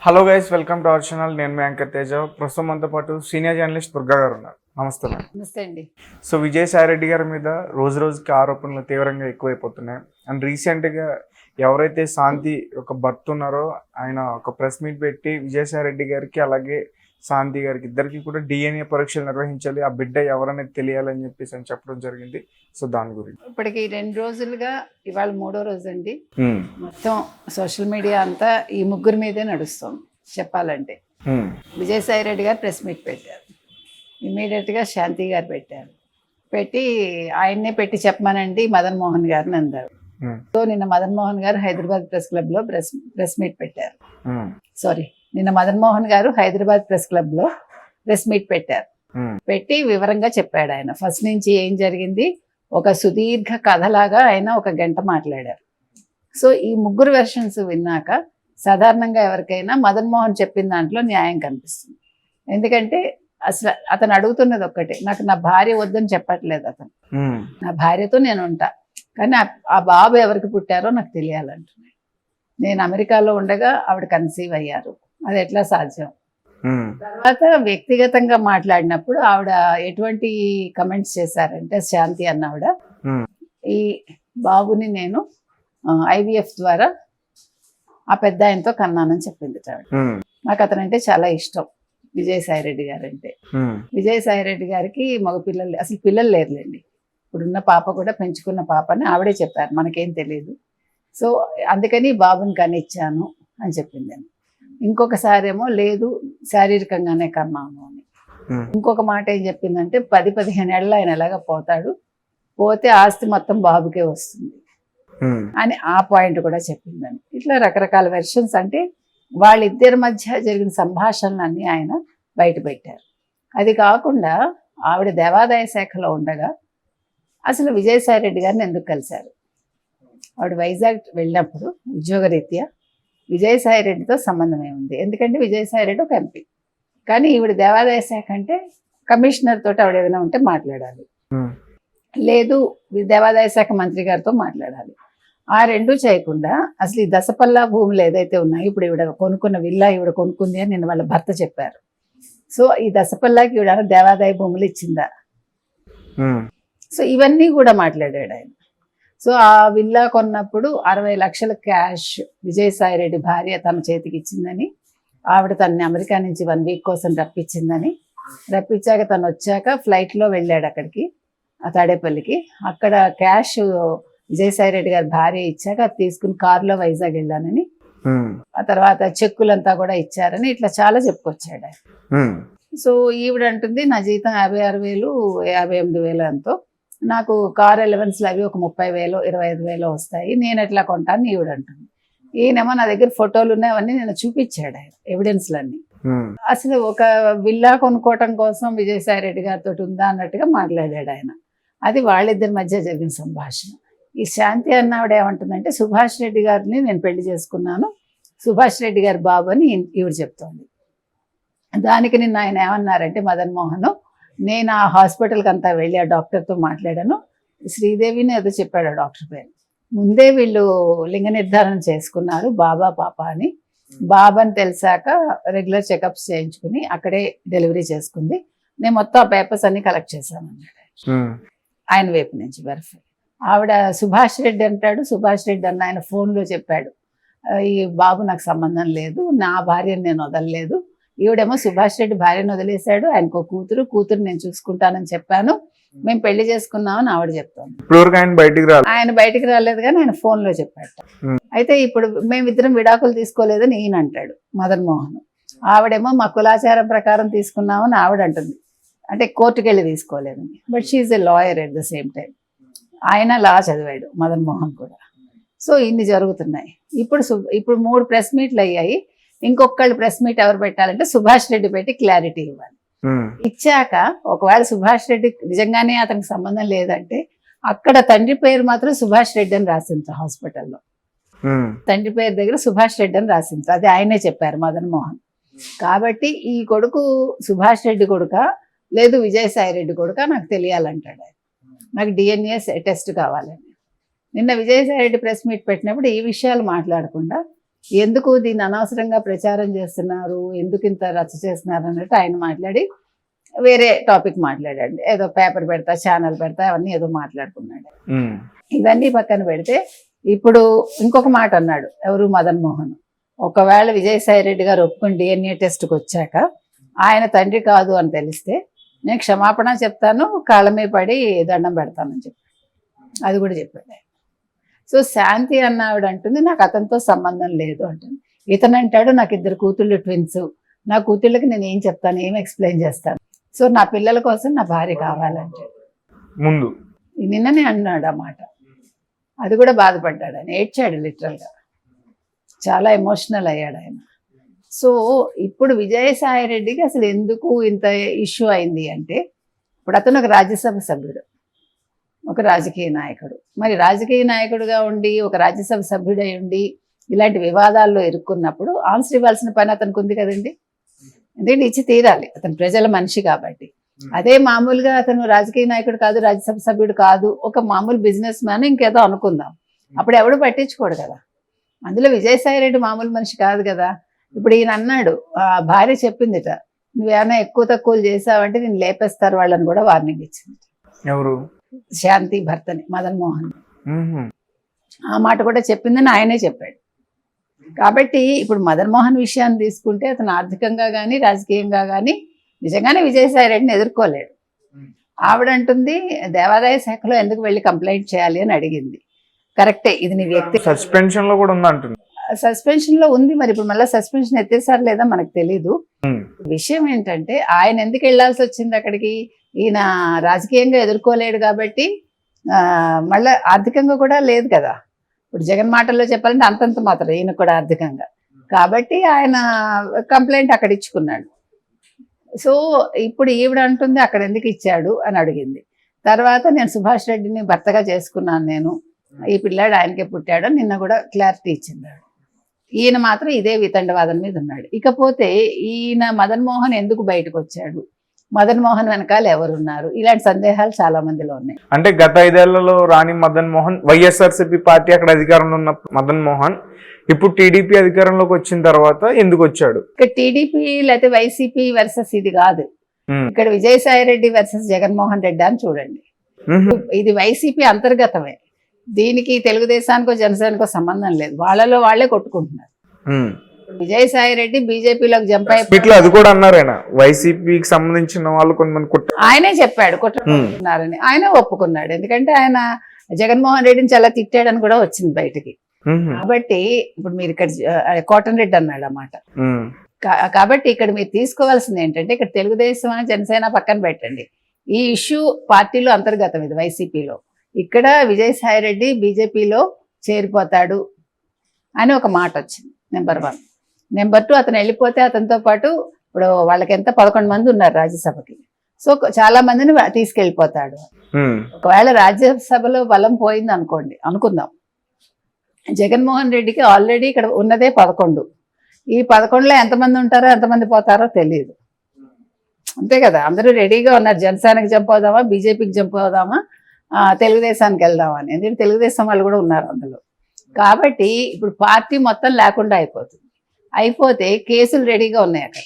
Hello guys, welcome to our channel. నేను మీ anchor Teja. ప్రస్తుతం మనతో పాటు సీనియర్ జర్నలిస్ట్ దుర్గా గారు ఉన్నారు. నమస్తే మేడం. నమస్తే అండి. సో విజయసాయి రెడ్డి గారి మీద రోజు రోజుకి ఆరోపణలు తీవ్రంగా ఎక్కువైపోతున్నాయి. అండ్ రీసెంట్గా ఎవరైతే శాంతి ఒక భర్త ఉన్నారో ఆయన ఒక ప్రెస్ మీట్ పెట్టి విజయసాయి రెడ్డి గారికి అలాగే శాంతి గారికి ఇద్దరికి కూడా DNA పరీక్షలు నిర్వహించాలి, ఆ బిడ్డ ఎవరనేది తెలియాలని చెప్పేసి అని చెప్పడం జరిగింది. సో దాని గురించి ఇప్పటికి 2 రోజులుగా ఇవాళ 3వ రోజు అండి. మొత్తం సోషల్ మీడియా అంతా ఈ ముగ్గురు మీదే నడుస్తుంది చెప్పాలంటే. విజయసాయి రెడ్డి గారు ప్రెస్ మీట్ పెట్టారు, ఇమీడియట్గా శాంతి గారు పెట్టారు, పెట్టి ఆయన్నే పెట్టి చెప్పమానండి మదన్ మోహన్ గారిని అన్నారు. సో నిన్న మదన్ మోహన్ గారు హైదరాబాద్ ప్రెస్ క్లబ్లో ప్రెస్ మీట్ పెట్టారు. నిన్న మదన్ మోహన్ గారు హైదరాబాద్ ప్రెస్ క్లబ్లో ప్రెస్ మీట్ పెట్టారు. పెట్టి వివరంగా చెప్పాడు. ఆయన ఫస్ట్ నుంచి ఏం జరిగింది ఒక సుదీర్ఘ కథలాగా ఆయన 1 గంట మాట్లాడారు. సో ఈ ముగ్గురు వెర్షన్స్ విన్నాక సాధారణంగా ఎవరికైనా మదన్ మోహన్ చెప్పిన దాంట్లో న్యాయం కనిపిస్తుంది. ఎందుకంటే అసలు అతను అడుగుతున్నది ఒక్కటే, నాకు నా భార్య వద్దని చెప్పట్లేదు అతను. నా భార్యతో నేను ఉంటా, కానీ ఆ బాబు ఎవరికి పుట్టారో నాకు తెలియాలంటున్నాడు. నేను అమెరికాలో ఉండగా ఆవిడ కన్సీవ్ అయ్యారు, అది ఎట్లా సాధ్యం? తర్వాత వ్యక్తిగతంగా మాట్లాడినప్పుడు ఆవిడ ఎటువంటి కమెంట్స్ చేశారంటే, శాంతి అన్న ఆవిడ, ఈ బాబుని నేను IVF ద్వారా ఆ పెద్ద ఆయనతో కన్నానని చెప్పింది ఆవిడ. నాకు అతనంటే చాలా ఇష్టం, విజయసాయి రెడ్డి గారు అంటే. విజయసాయి రెడ్డి గారికి మగ పిల్లలు అసలు పిల్లలు లేరులేండి, ఇప్పుడున్న పాప కూడా పెంచుకున్న పాపని ఆవిడే చెప్పారు, మనకేం తెలియదు. సో అందుకని బాబుని కనిచ్చాను అని చెప్పింది. ఇంకొకసారి ఏమో లేదు శారీరకంగానే కన్నాను అని. ఇంకొక మాట ఏం చెప్పిందంటే 10-15 ఏళ్ళ ఆయన ఎలాగ పోతాడు, పోతే ఆస్తి మొత్తం బాబుకే వస్తుంది అని ఆ పాయింట్ కూడా చెప్పిందని. ఇట్లా రకరకాల వెర్షన్స్, అంటే వాళ్ళిద్దరి మధ్య జరిగిన సంభాషణలన్నీ ఆయన బయట పెట్టారు. అది కాకుండా ఆవిడ దేవాదాయ శాఖలో ఉండగా అసలు విజయసాయి రెడ్డి గారిని ఎందుకు కలిశారు? ఆవిడ వైజాగ్ వెళ్ళినప్పుడు ఉద్యోగరీత్యా విజయసాయి రెడ్డితో సంబంధం ఏముంది? ఎందుకంటే విజయసాయి రెడ్డి ఒక MP, కానీ ఈవిడ దేవాదాయ శాఖ అంటే కమిషనర్ తోటి ఆవిడ ఏదైనా ఉంటే మాట్లాడాలి, లేదు దేవాదాయ శాఖ మంత్రి గారితో మాట్లాడాలి. ఆ రెండూ చేయకుండా అసలు ఈ దశపల్లా భూములు ఏదైతే ఉన్నాయో, ఇప్పుడు ఈవిడ కొనుక్కున్న విల్లా ఈవిడ కొనుక్కుంది అని నిన్న వాళ్ళ భర్త చెప్పారు. సో ఈ దశపల్లాకి ఈవిడ దేవాదాయ భూములు ఇచ్చిందా? సో ఇవన్నీ కూడా మాట్లాడాడు ఆయన. సో ఆ విల్లా కొన్నప్పుడు 60 లక్షల క్యాష్ విజయసాయి రెడ్డి భార్య తన చేతికి ఇచ్చిందని, ఆవిడ తనని అమెరికా నుంచి 1 వీక్ కోసం రప్పించిందని, రప్పించాక తను వచ్చాక ఫ్లైట్లో వెళ్ళాడు అక్కడికి, ఆ తాడేపల్లికి. అక్కడ క్యాష్ విజయసాయి రెడ్డి గారి భార్య ఇచ్చాక అది తీసుకుని కారులో వైజాగ్ వెళ్ళానని, ఆ తర్వాత చెక్కులంతా కూడా ఇచ్చారని ఇట్లా చాలా చెప్పుకొచ్చాడు ఆయన. సో ఈవిడ అంటుంది నా జీతం 56,000 58,000 ఎంతో, నాకు కార్ అలవెన్స్లు అవి ఒక 30,000 25,000 వస్తాయి, నేను ఎట్లా కొంటాను ఈవిడ అంటుంది. ఈయనేమో నా దగ్గర ఫోటోలు ఉన్నాయి, అవన్నీ నేను చూపించాడు ఆయన, ఎవిడెన్స్లన్నీ. అసలు ఒక విల్లా కొనుక్కోవటం కోసం విజయసాయి రెడ్డి గారితో ఉందా అన్నట్టుగా మాట్లాడాడు ఆయన. అది వాళ్ళిద్దరి మధ్య జరిగిన సంభాషణ. ఈ శాంతి అన్న ఆవిడ ఏమంటుందంటే, సుభాష్ రెడ్డి గారిని నేను పెళ్లి చేసుకున్నాను, సుభాష్ రెడ్డి గారి బాబు అని ఈవిడ చెప్తోంది. దానికి నిన్న ఆయన ఏమన్నారంటే మదన్ మోహన్, నేను ఆ హాస్పిటల్కి అంతా వెళ్ళి ఆ డాక్టర్తో మాట్లాడాను, శ్రీదేవిని ఏదో చెప్పాడు ఆ డాక్టర్ పేరు. ముందే వీళ్ళు లింగ నిర్ధారణ చేసుకున్నారు బాబా పాప అని. బాబాని తెలిసాక రెగ్యులర్ చెకప్స్ చేయించుకుని అక్కడే డెలివరీ చేసుకుంది, నేను మొత్తం ఆ పేపర్స్ అన్ని కలెక్ట్ చేశాను అన్నాడు ఆయన వైపు నుంచి వెరిఫై. ఆవిడ సుభాష్ రెడ్డి అంటాడు, సుభాష్ రెడ్డి అన్న ఆయన ఫోన్లో చెప్పాడు, ఈ బాబు నాకు సంబంధం లేదు, నా భార్యను నేను వదలలేదు. ఈవిడేమో సుభాష్ రెడ్డి భార్యను వదిలేశాడు, ఆయనకు కూతురు నేను చూసుకుంటానని చెప్పాను, మేము పెళ్లి చేసుకున్నామని ఆవిడ చెప్తాను. ఆయన బయటికి రాలేదు కానీ ఆయన ఫోన్లో చెప్పాడు. అయితే ఇప్పుడు మేమిద్దరం విడాకులు తీసుకోలేదని ఈయన అంటాడు మదన్ మోహన్. ఆవిడేమో మా కులాచారం ప్రకారం తీసుకున్నామని ఆవిడ అంటుంది, అంటే కోర్టుకు వెళ్ళి తీసుకోలేదని. But she a lawyer at the same time. ఆయన లా చదివాడు మదన్ మోహన్ కూడా. సో ఇన్ని జరుగుతున్నాయి. ఇప్పుడు 3 ప్రెస్ మీట్లు అయ్యాయి. ఇంకొకళ్ళు ప్రెస్ మీట్ ఎవరు పెట్టాలంటే సుభాష్ రెడ్డి పెట్టి క్లారిటీ ఇవ్వాలి. ఇచ్చాక ఒకవేళ సుభాష్ రెడ్డి నిజంగానే అతనికి సంబంధం లేదంటే అక్కడ తండ్రి పేరు మాత్రం సుభాష్ రెడ్డి అని రాసింది హాస్పిటల్లో. తండ్రి పేరు దగ్గర సుభాష్ రెడ్డి అని రాసింది, అది ఆయనే చెప్పారు మదన్ మోహన్. కాబట్టి ఈ కొడుకు సుభాష్ రెడ్డి కొడుక లేదు విజయసాయి రెడ్డి కొడుక నాకు తెలియాలంటాడు ఆయన. నాకు DNA టెస్ట్ కావాలని. నిన్న విజయసాయి రెడ్డి ప్రెస్ మీట్ పెట్టినప్పుడు ఈ విషయాలు మాట్లాడకుండా ఎందుకు దీన్ని అనవసరంగా ప్రచారం చేస్తున్నారు, ఎందుకు ఇంత రచ్చ చేస్తున్నారు అన్నట్టు ఆయన మాట్లాడి వేరే టాపిక్ మాట్లాడాడు. ఏదో పేపర్ పెడతా, ఛానల్ పెడతా, అవన్నీ ఏదో మాట్లాడుకున్నాడు. ఇవన్నీ పక్కన పెడితే ఇప్పుడు ఇంకొక మాట అన్నాడు. ఎవరు? మదన్ మోహన్. ఒకవేళ విజయసాయి రెడ్డి గారు ఒప్పుకుని DNA టెస్ట్కి వచ్చాక ఆయన తండ్రి కాదు అని తెలిస్తే నేను క్షమాపణ చెప్తాను, కాళ్ళ మీద పడి దండం పెడతానని చెప్పాడు. అది కూడా చెప్పాడు ఆయన. సో శాంతి అన్న ఆవిడ అంటుంది నాకు అతనితో సంబంధం లేదు అంటుంది. ఇతను అంటాడు నాకు 2 కూతుళ్ళు ట్విన్స్, నా కూతుళ్ళకి నేను ఏం చెప్తాను, ఏం ఎక్స్ప్లెయిన్ చేస్తాను, సో నా పిల్లల కోసం నా భార్య కావాలంటాడు. ముందు నిన్ననే అన్నాడు ఆ మాట. అది కూడా బాధపడ్డాడు ఆయన, ఏడ్చాడు లిటరల్గా, చాలా ఎమోషనల్ అయ్యాడు ఆయన. సో ఇప్పుడు విజయసాయి రెడ్డికి అసలు ఎందుకు ఇంత ఇష్యూ అయింది అంటే, ఇప్పుడు అతను ఒక రాజ్యసభ సభ్యుడు, ఒక రాజకీయ నాయకుడు. మరి రాజకీయ నాయకుడుగా ఉండి ఒక రాజ్యసభ సభ్యుడై ఉండి ఇలాంటి వివాదాల్లో ఇరుక్కున్నప్పుడు ఆన్సర్ ఇవ్వాల్సిన పని అతనికి ఉంది కదండి. ఎందుకంటే ఇచ్చి తీరాలి, అతను ప్రజల మనిషి కాబట్టి. అదే మామూలుగా అతను రాజకీయ నాయకుడు కాదు, రాజ్యసభ సభ్యుడు కాదు, ఒక మామూలు బిజినెస్ మ్యాన్ ఇంకేదో అనుకుందాం, అప్పుడు ఎవడు పట్టించుకోడు కదా. అందులో విజయసాయి రెడ్డి మామూలు మనిషి కాదు కదా. ఇప్పుడు ఈయన అన్నాడు, భార్య చెప్పిందిట, నువ్వేమైనా ఎక్కువ తక్కువలు చేసావంటే నేను లేపేస్తారు వాళ్ళని కూడా వార్నింగ్ ఇచ్చింది. ఎవరు? శాంతి భర్తని, మదన్ మోహన్. ఆ మాట కూడా చెప్పిందని ఆయనే చెప్పాడు. కాబట్టి ఇప్పుడు మదన్ మోహన్ విషయాన్ని తీసుకుంటే అతను ఆర్థికంగా కానీ రాజకీయంగా కానీ నిజంగానే విజయసాయి రెడ్డిని ఎదుర్కోలేడు. ఆవిడంటుంది దేవాదాయ శాఖలో ఎందుకు వెళ్ళి కంప్లైంట్ చేయాలి అని అడిగింది. కరెక్టే, ఇది నీ వ్యక్తి. సస్పెన్షన్ లో కూడా ఉంది అంటుంది. సస్పెన్షన్ లో ఉంది, మరి ఇప్పుడు మళ్ళీ సస్పెన్షన్ ఎత్తేసారు లేదా మనకు తెలీదు. విషయం ఏంటంటే ఆయన ఎందుకు వెళ్లాల్సి వచ్చింది అక్కడికి, ఈయన రాజకీయంగా ఎదుర్కోలేడు కాబట్టి, మళ్ళీ ఆర్థికంగా కూడా లేదు కదా. ఇప్పుడు జగన్ మాటల్లో చెప్పాలంటే అంతంత మాత్రం ఈయన కూడా ఆర్థికంగా, కాబట్టి ఆయన కంప్లైంట్ అక్కడ ఇచ్చుకున్నాడు. సో ఇప్పుడు ఈవిడ అంటుంది అక్కడ ఎందుకు ఇచ్చాడు అని అడిగింది. తర్వాత నేను సుభాష్ రెడ్డిని భర్తగా చేసుకున్నాను, నేను ఈ పిల్లాడు ఆయనకే పుట్టాడు, నిన్న కూడా క్లారిటీ ఇచ్చింది. ఈయన మాత్రం ఇదే వితండవాదం మీద ఉన్నాడు. ఇకపోతే ఈయన మదన్ మోహన్ ఎందుకు బయటకు వచ్చాడు, మదన్ మోహన్ వెనకాల ఎవరున్నారు, ఇలాంటి సందేహాలు చాలా మందిలో ఉన్నాయి. అంటే గత 5 ఏళ్లలో రాని మదన్ మోహన్, వైఎస్ఆర్సీపీ పార్టీ అక్కడ అధికారంలో ఉన్న మదన్ మోహన్ ఇప్పుడు టీడీపీ అధికారంలోకి వచ్చిన తర్వాత ఎందుకు వచ్చాడు? ఇక్కడ టీడీపీ లేకపోతే వైసీపీ వర్సెస్ ఇది కాదు, ఇక్కడ విజయసాయి రెడ్డి వర్సెస్ జగన్మోహన్ రెడ్డి అని చూడండి. ఇది వైసీపీ అంతర్గతమే, దీనికి తెలుగుదేశానికో జనసేనకో సంబంధం లేదు, వాళ్ళలో వాళ్ళే కొట్టుకుంటున్నారు. విజయసాయి రెడ్డి బీజేపీలోకి జంప్ అయిపోయి అది కూడా అన్నారు ఆయన, వైసీపీకి సంబంధించిన వాళ్ళు కొంతమంది ఆయనే చెప్పాడు కొట్టుకుంటున్నారని, ఆయన ఒప్పుకున్నాడు. ఎందుకంటే ఆయన జగన్మోహన్ రెడ్డిని చాలా తిట్టాడని కూడా వచ్చింది బయటికి. కాబట్టి ఇప్పుడు మీరు ఇక్కడ కోటన్ రెడ్డి అన్నాడు అన్నమాట. కాబట్టి ఇక్కడ మీరు తీసుకోవాల్సింది ఏంటంటే, ఇక్కడ తెలుగుదేశం జనసేన పక్కన పెట్టండి, ఈ ఇష్యూ పార్టీలో అంతర్గతం, ఇది వైసీపీలో. ఇక్కడ విజయసాయి రెడ్డి బీజేపీలో చేరిపోతాడు అని ఒక మాట వచ్చింది, నెంబర్ 1. నెంబర్ 2, అతను వెళ్ళిపోతే అతనితో పాటు ఇప్పుడు వాళ్ళకి ఎంత 11 మంది ఉన్నారు రాజ్యసభకి, సో చాలా మందిని తీసుకెళ్ళిపోతాడు. ఒకవేళ రాజ్యసభలో బలం పోయింది అనుకోండి, అనుకుందాం, జగన్మోహన్ రెడ్డికి ఆల్రెడీ ఇక్కడ ఉన్నదే 11. ఈ 11లో ఎంతమంది ఉంటారో ఎంతమంది పోతారో తెలియదు, అంతే కదా. అందరూ రెడీగా ఉన్నారు, జనసేనకి జంప్ అవుదామా, బీజేపీకి జంప్ అవుదామా, తెలుగుదేశానికి వెళ్దామా అని. ఎందుకంటే తెలుగుదేశం వాళ్ళు కూడా ఉన్నారు అందులో. కాబట్టి ఇప్పుడు పార్టీ మొత్తం లేకుండా అయిపోతుంది. అయిపోతే కేసులు రెడీగా ఉన్నాయి అక్కడ.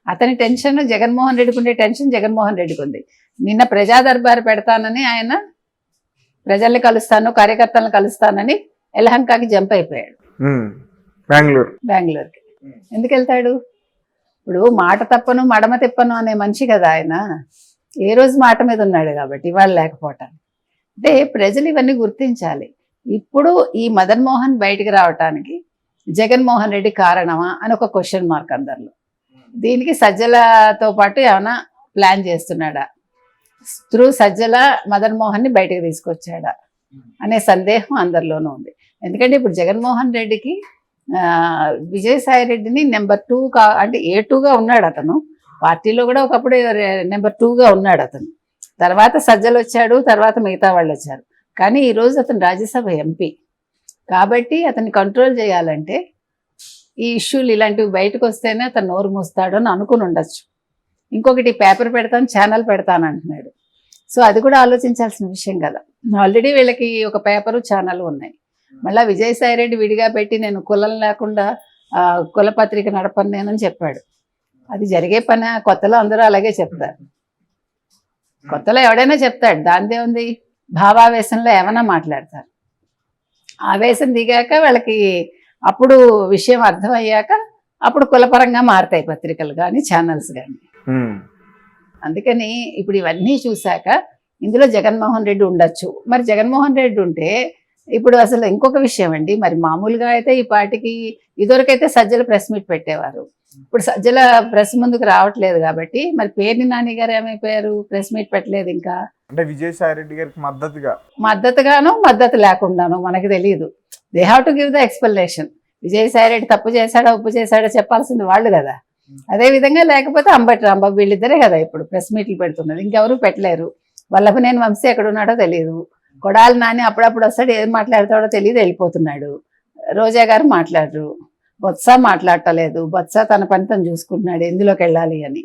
అతని టెన్షన్ జగన్మోహన్ రెడ్డికి ఉండే టెన్షన్ జగన్మోహన్ రెడ్డికి ఉంది. నిన్న ప్రజా దర్బారు పెడతానని ఆయన ప్రజల్ని కలుస్తాను, కార్యకర్తలను కలుస్తానని యలహంకకి జంప్ అయిపోయాడు, బెంగళూరుకి. ఎందుకు వెళ్తాడు? ఇప్పుడు మాట తప్పను మడమ తిప్పను అనే మనిషి కదా ఆయన, ఏ రోజు మాట మీద ఉన్నాడు కాబట్టి ఇవాళ లేకపోవటానికి. అంటే ప్రజలు ఇవన్నీ గుర్తించాలి. ఇప్పుడు ఈ మదన్ మోహన్ బయటికి రావటానికి జగన్మోహన్ రెడ్డి కారణమా అని ఒక క్వశ్చన్ మార్క్ అందరిలో. దీనికి సజ్జలతో పాటు ఏమైనా ప్లాన్ చేస్తున్నాడా, త్రూ సజ్జల మదన్ మోహన్ని బయటకు తీసుకొచ్చాడా అనే సందేహం అందరిలోనూ ఉంది. ఎందుకంటే ఇప్పుడు జగన్మోహన్ రెడ్డికి విజయసాయి రెడ్డిని నెంబర్ 2 అంటే A2గా ఉన్నాడు అతను, పార్టీలో కూడా ఒకప్పుడు నెంబర్ 2గా ఉన్నాడు అతను. తర్వాత సజ్జలు వచ్చాడు, తర్వాత మిగతా వాళ్ళు వచ్చారు. కానీ ఈరోజు అతను రాజ్యసభ ఎంపీ కాబట్టి అతన్ని కంట్రోల్ చేయాలంటే ఈ ఇష్యూలు ఇలాంటివి బయటకు వస్తేనే అతను నోరు మూస్తాడు అని అనుకుని ఉండొచ్చు. ఇంకొకటి పేపర్ పెడతాను, ఛానల్ పెడతాను అంటున్నాడు. సో అది కూడా ఆలోచించాల్సిన విషయం కదా. ఆల్రెడీ వీళ్ళకి ఒక పేపరు ఛానల్ ఉన్నాయి. మళ్ళీ విజయసాయి రెడ్డి విడిగా పెట్టి నేను కులం లేకుండా కుల పత్రిక నడపను నేనని చెప్పాడు. అది జరిగే పని. కొత్తలో అందరూ అలాగే చెప్తారు, కొత్తలో ఎవడైనా చెప్తాడు, దానిదే ఉంది. భావావేశంలో ఏమైనా మాట్లాడతారు. ఆవేశం దిగాక వాళ్ళకి అప్పుడు విషయం అర్థమయ్యాక అప్పుడు కులపరంగా మారుతాయి పత్రికలు కానీ ఛానల్స్ కానీ. అందుకని ఇప్పుడు ఇవన్నీ చూశాక ఇందులో జగన్మోహన్ రెడ్డి ఉండొచ్చు. మరి జగన్మోహన్ రెడ్డి ఉంటే ఇప్పుడు అసలు ఇంకొక విషయం అండి, మరి మామూలుగా అయితే ఈ పార్టీకి ఇదివరకైతే సజ్జల ప్రెస్ మీట్ పెట్టేవారు, ఇప్పుడు సజ్జల ప్రెస్ ముందుకు రావట్లేదు కాబట్టి మరి పేర్ని నాని గారు ఏమైపోయారు, ప్రెస్ మీట్ పెట్టలేదు ఇంకా. అంటే విజయసాయి రెడ్డి గారికి మద్దతుగాను మద్దతు లేకుండాను మనకి తెలియదు. They have to give the explanation. Vijayasai Reddy తప్పు చేశాడా ఉప్పు చేశాడా చెప్పాల్సింది వాళ్ళు కదా. అదే విధంగా లేకపోతే అంబటి రాంబాబు వీళ్ళిద్దరే కదా ఇప్పుడు ప్రెస్ మీట్లు పెడుతున్నది, ఇంకెవరు పెట్టలేరు. వల్లభనేని వంశీ ఎక్కడ ఉన్నాడో తెలియదు, కొడాలి నాని అప్పుడప్పుడు వస్తాడు, ఏం మాట్లాడతాడో తెలియదు, వెళ్ళిపోతున్నాడు. రోజా గారు మాట్లాడరు, బొత్స మాట్లాడటలేదు, బొత్స తన పని తను చూసుకుంటున్నాడు ఎందులోకి వెళ్ళాలి అని.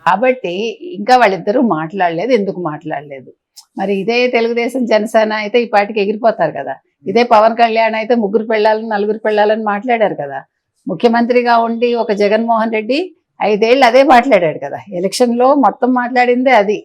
కాబట్టి ఇంకా వాళ్ళిద్దరూ మాట్లాడలేదు. ఎందుకు మాట్లాడలేదు మరి? ఇదే తెలుగుదేశం జనసేన అయితే ఈ పార్టీకి ఎగిరిపోతారు కదా. ఇదే పవన్ కళ్యాణ్ అయితే 3 పెళ్ళాలని 4 పెళ్ళాలని మాట్లాడారు కదా. ముఖ్యమంత్రిగా ఉండి ఒక జగన్మోహన్ రెడ్డి 5 ఏళ్ళు అదే మాట్లాడాడు కదా. ఎలక్షన్లో మొత్తం మాట్లాడిందే అది.